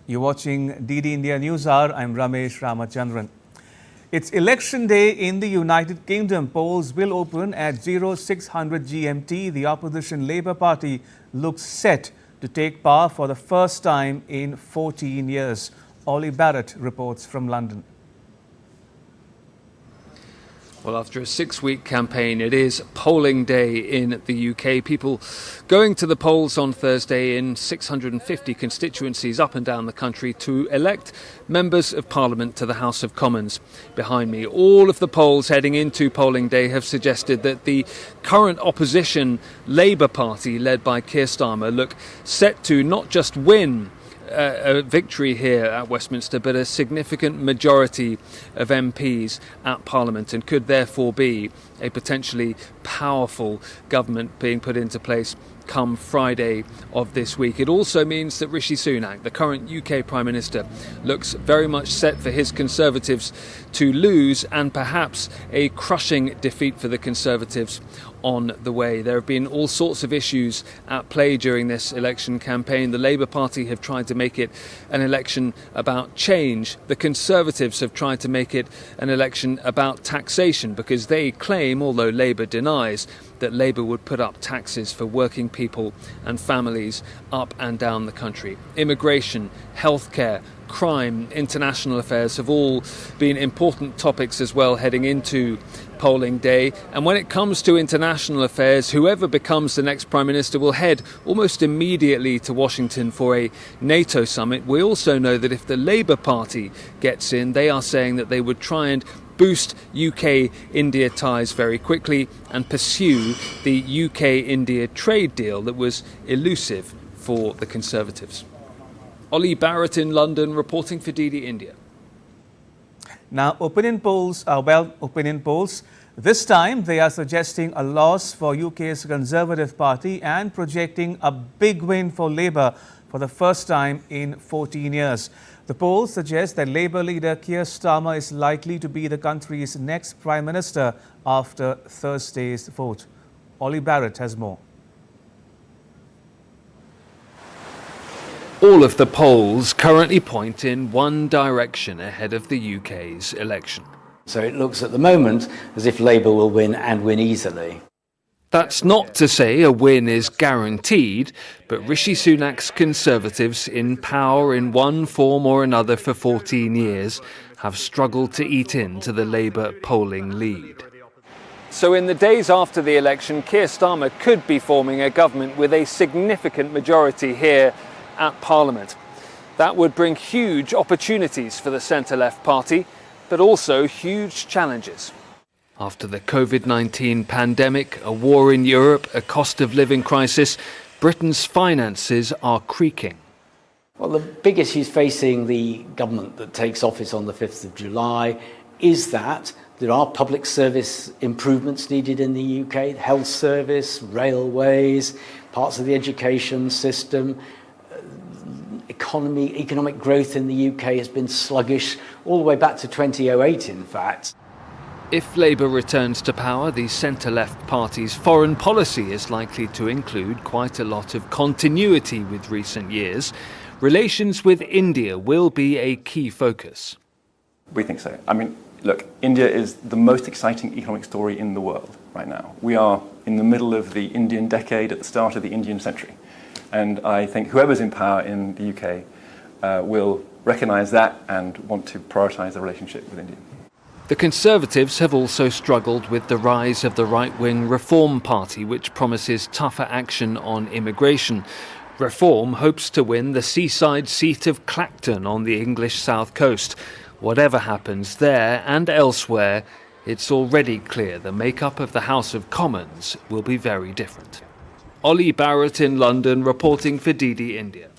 You're watching DD India News Hour. I'm Ramesh Ramachandran. It's election day in the United Kingdom. Polls will open at 0600 GMT. The opposition Labour Party looks set to take power for the first time in 14 years. Ollie Barrett reports from London. Well, after a 6-week campaign, it is polling day in the UK. People going to the polls on Thursday in 650 constituencies up and down the country to elect members of Parliament to the House of Commons. Behind me, all of the polls heading into polling day have suggested that the current opposition Labour Party, led by Keir Starmer, look set to not just win a victory here at Westminster, but a significant majority of MPs at Parliament, and could therefore be a potentially powerful government being put into place come Friday of this week. It also means that Rishi Sunak, the current UK Prime Minister, looks very much set for his Conservatives to lose, and perhaps a crushing defeat for the Conservatives on the way. There have been all sorts of issues at play during this election campaign. The Labour Party have tried to make it an election about change. The Conservatives have tried to make it an election about taxation, because they claim, although Labour denies, that Labour would put up taxes for working people and families up and down the country. Immigration, healthcare, crime, international affairs have all been important topics as well heading into polling day. And when it comes to international affairs, whoever becomes the next Prime Minister will head almost immediately to Washington for a NATO summit. We also know that if the Labour Party gets in, they are saying that they would try and boost UK-India ties very quickly and pursue the UK-India trade deal that was elusive for the Conservatives. Ollie Barrett in London reporting for DD India. Now, opinion polls. This time, they are suggesting a loss for UK's Conservative Party and projecting a big win for Labour for the first time in 14 years. The polls suggest that Labour leader Keir Starmer is likely to be the country's next Prime Minister after Thursday's vote. Ollie Barrett has more. All of the polls currently point in one direction ahead of the UK's election. So it looks at the moment as if Labour will win, and win easily. That's not to say a win is guaranteed, but Rishi Sunak's Conservatives, in power in one form or another for 14 years, have struggled to eat into the Labour polling lead. So in the days after the election, Keir Starmer could be forming a government with a significant majority here at Parliament. That would bring huge opportunities for the centre-left party, but also huge challenges. After the COVID-19 pandemic, a war in Europe, a cost of living crisis, Britain's finances are creaking. Well, the big issues facing the government that takes office on the 5th of July is that there are public service improvements needed in the UK, health service, railways, parts of the education system. Economic growth in the UK has been sluggish all the way back to 2008, in fact. If Labour returns to power, the centre-left party's foreign policy is likely to include quite a lot of continuity with recent years. Relations with India will be a key focus. We think so. I mean, look, India is the most exciting economic story in the world right now. We are in the middle of the Indian decade, at the start of the Indian century. And I think whoever's in power in the UK will recognise that and want to prioritise the relationship with India. The Conservatives have also struggled with the rise of the right-wing Reform Party, which promises tougher action on immigration. Reform hopes to win the seaside seat of Clacton on the English south coast. Whatever happens there and elsewhere, it's already clear the makeup of the House of Commons will be very different. Ollie Barrett in London reporting for DD India.